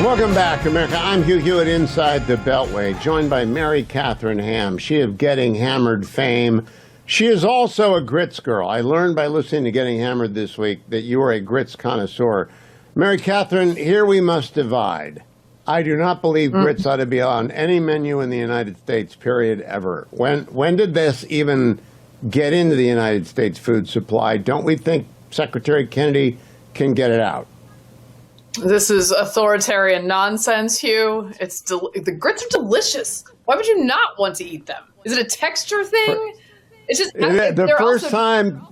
Welcome back, America. I'm Hugh Hewitt inside the Beltway, joined by Mary Katharine Ham. She of Getting Hammered fame. She is also a grits girl. I learned by listening to Getting Hammered this week that you are a grits connoisseur. Mary Katharine, here we must divide. I do not believe grits ought to be on any menu in the United States, period, ever. When did this even get into the United States food supply? Don't we think Secretary Kennedy can get it out? This is authoritarian nonsense, Hugh. The grits are delicious. Why would you not want to eat them? Is it a texture thing? It's just the first time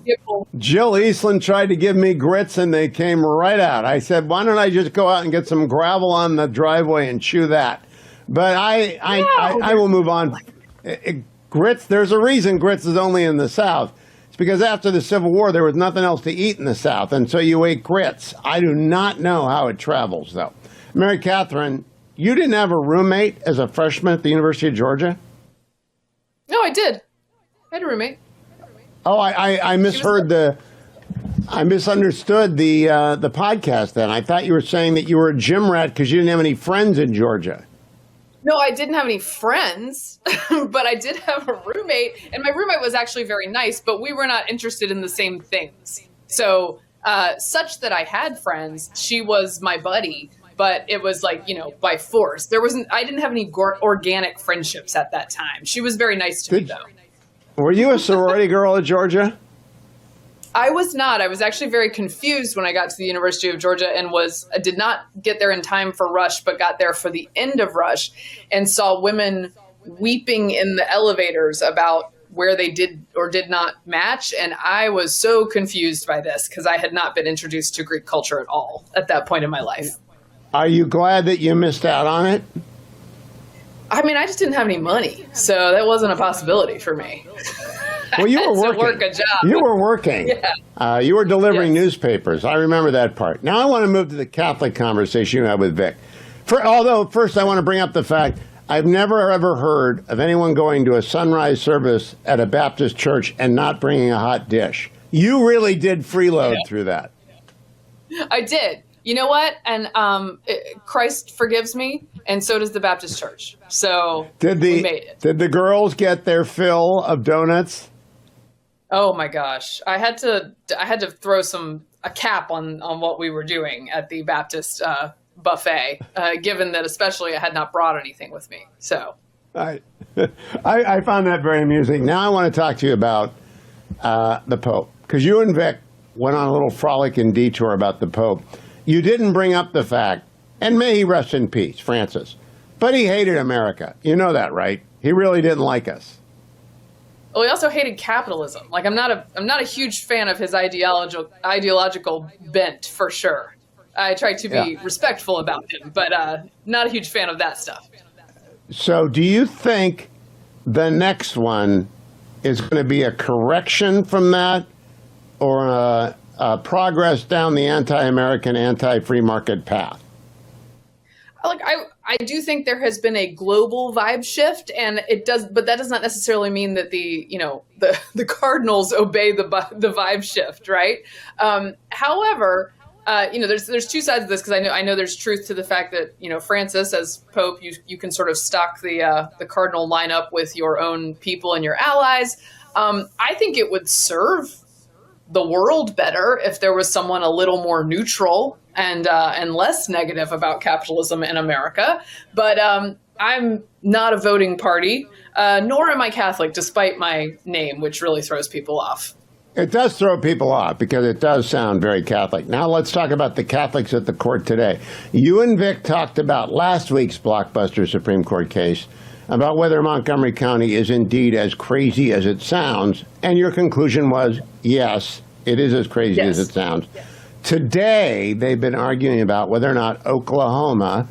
Jill Eastland tried to give me grits and they came right out. I said, why don't I just go out and get some gravel on the driveway and chew that? But I will move on. Grits, there's a reason grits is only in the South. Because after the Civil War, there was nothing else to eat in the South, and so you ate grits. I do not know how it travels, though. Mary Katharine, you didn't have a roommate as a freshman at the University of Georgia? No, I did. I had a roommate. Oh, I misheard I misunderstood the podcast then. I thought you were saying that you were a gym rat because you didn't have any friends in Georgia. No, I didn't have any friends, but I did have a roommate, and my roommate was actually very nice, but we were not interested in the same things. So, such that I had friends, she was my buddy, but it was like, by force. I didn't have any organic friendships at that time. She was very nice to me, though. Were you a sorority girl at Georgia? I was not. I was actually very confused when I got to the University of Georgia and did not get there in time for Rush, but got there for the end of Rush and saw women weeping in the elevators about where they did or did not match. And I was so confused by this because I had not been introduced to Greek culture at all at that point in my life. Are you glad that you missed out on it? I mean, I just didn't have any money, so that wasn't a possibility for me. Well, you were working. To work a job. You were working. Yeah. You were delivering newspapers. I remember that part. Now I want to move to the Catholic conversation you had with Vic. Although first I want to bring up the fact I've never ever heard of anyone going to a sunrise service at a Baptist church and not bringing a hot dish. You really did freeload through that. I did. You know what? And Christ forgives me, and so does the Baptist church. So we made it. Did the girls get their fill of donuts? Oh my gosh. I had to throw a cap on what we were doing at the Baptist buffet, given that especially I had not brought anything with me. So I found that very amusing. Now I want to talk to you about the Pope, because you and Vic went on a little frolic and detour about the Pope. You didn't bring up the fact, and may he rest in peace, Francis, but he hated America. You know that, right? He really didn't like us. Well, he also hated capitalism. Like I'm not a huge fan of his ideological bent, for sure. I try to be respectful about him, but not a huge fan of that stuff. So do you think the next one is going to be a correction from that, or progress down the anti-American, anti-free market path? Like I do think there has been a global vibe shift, and but that does not necessarily mean that the Cardinals obey the vibe shift, right? However, there's two sides of this, because I know there's truth to the fact that Francis as Pope, you can sort of stock the Cardinal lineup with your own people and your allies. I think it would serve the world better if there was someone a little more neutral and less negative about capitalism in America. But I'm not a voting party, nor am I Catholic, despite my name, which really throws people off. It does throw people off because it does sound very Catholic. Now let's talk about the Catholics at the court today. You and Vic talked about last week's blockbuster Supreme Court case about whether Montgomery County is indeed as crazy as it sounds, and your conclusion was, yes, it is as crazy as it sounds. Yes. Today, they've been arguing about whether or not Oklahoma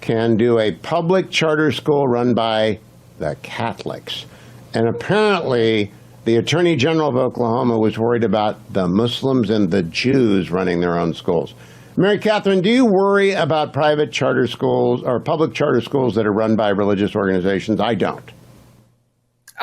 can do a public charter school run by the Catholics. And apparently, the Attorney General of Oklahoma was worried about the Muslims and the Jews running their own schools. Mary Katharine, do you worry about private charter schools or public charter schools that are run by religious organizations? I don't.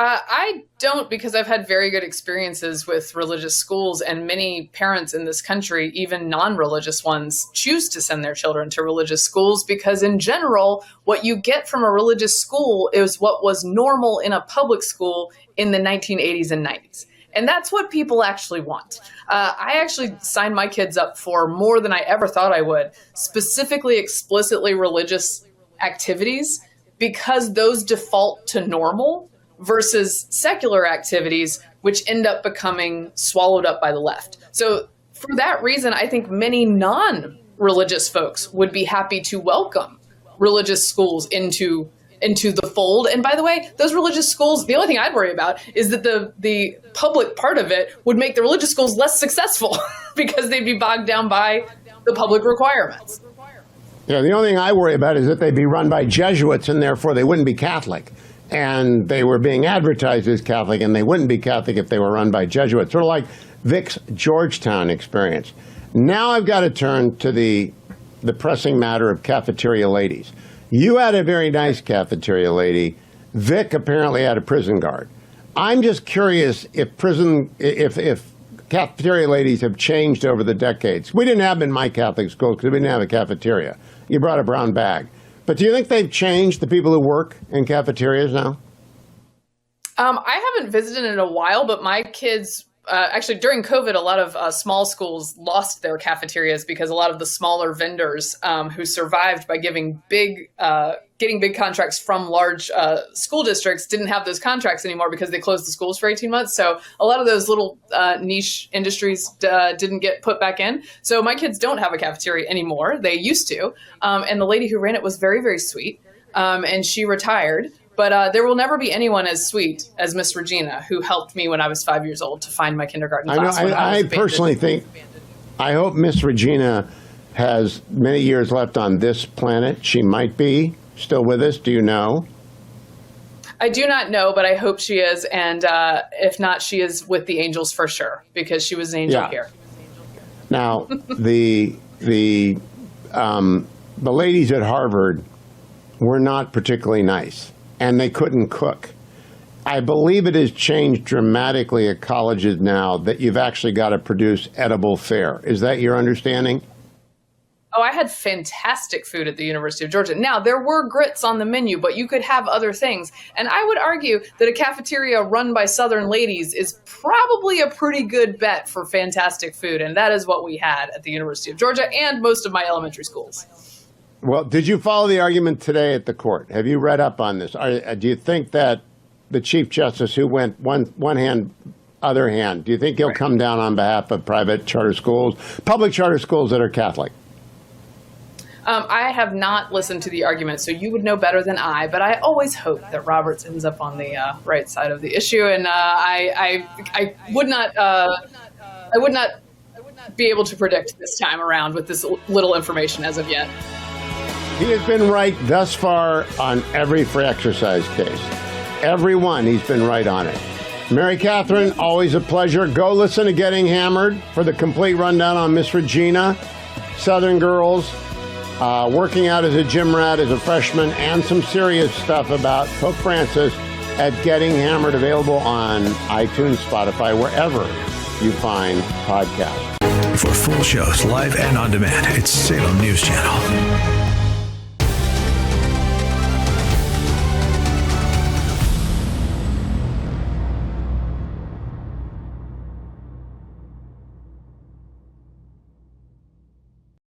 I don't, because I've had very good experiences with religious schools, and many parents in this country, even non-religious ones, choose to send their children to religious schools because in general, what you get from a religious school is what was normal in a public school in the 1980s and 90s. And that's what people actually want. I actually signed my kids up for more than I ever thought I would, specifically, explicitly religious activities, because those default to normal versus secular activities, which end up becoming swallowed up by the left. So for that reason, I think many non-religious folks would be happy to welcome religious schools into the fold. And by the way, those religious schools, the only thing I'd worry about is that the public part of it would make the religious schools less successful because they'd be bogged down by the public requirements. Yeah, the only thing I worry about is that they'd be run by Jesuits and therefore they wouldn't be Catholic. And they were being advertised as Catholic, and they wouldn't be Catholic if they were run by Jesuits, sort of like Vic's Georgetown experience. Now I've got to turn to the pressing matter of cafeteria ladies. You had a very nice cafeteria lady. Vic apparently had a prison guard. I'm just curious if cafeteria ladies have changed over the decades. We didn't have them in my Catholic school because we didn't have a cafeteria. You brought a brown bag. But do you think they've changed, the people who work in cafeterias now? I haven't visited in a while, but my kids, actually during COVID, a lot of small schools lost their cafeterias because a lot of the smaller vendors who survived by getting big contracts from large school districts didn't have those contracts anymore because they closed the schools for 18 months. So a lot of those little niche industries didn't get put back in. So my kids don't have a cafeteria anymore. They used to. And the lady who ran it was very, very sweet. And she retired. But there will never be anyone as sweet as Miss Regina, who helped me when I was 5 years old to find my kindergarten class. I personally think, I hope Miss Regina has many years left on this planet. She might be still with us. Do you know? I do not know, but I hope she is. And if not, she is with the angels for sure, because she was an angel here. Now, the ladies at Harvard were not particularly nice, and they couldn't cook. I believe it has changed dramatically at colleges now that you've actually got to produce edible fare. Is that your understanding? Oh, I had fantastic food at the University of Georgia. Now, there were grits on the menu, but you could have other things. And I would argue that a cafeteria run by Southern ladies is probably a pretty good bet for fantastic food. And that is what we had at the University of Georgia and most of my elementary schools. Well, did you follow the argument today at the court? Have you read up on this? Do you think that the Chief Justice, who went one hand, other hand, do you think he'll come down on behalf of private charter schools, public charter schools that are Catholic? I have not listened to the argument, so you would know better than I, but I always hope that Roberts ends up on the right side of the issue, and I would not be able to predict this time around with this little information as of yet. He has been right thus far on every free exercise case. Every one, he's been right on it. Mary Katharine, always a pleasure. Go listen to Getting Hammered for the complete rundown on Miss Regina, Southern girls, working out as a gym rat as a freshman, and some serious stuff about Pope Francis at Getting Hammered, available on iTunes, Spotify, wherever you find podcasts. For full shows, live and on demand, it's Salem News Channel.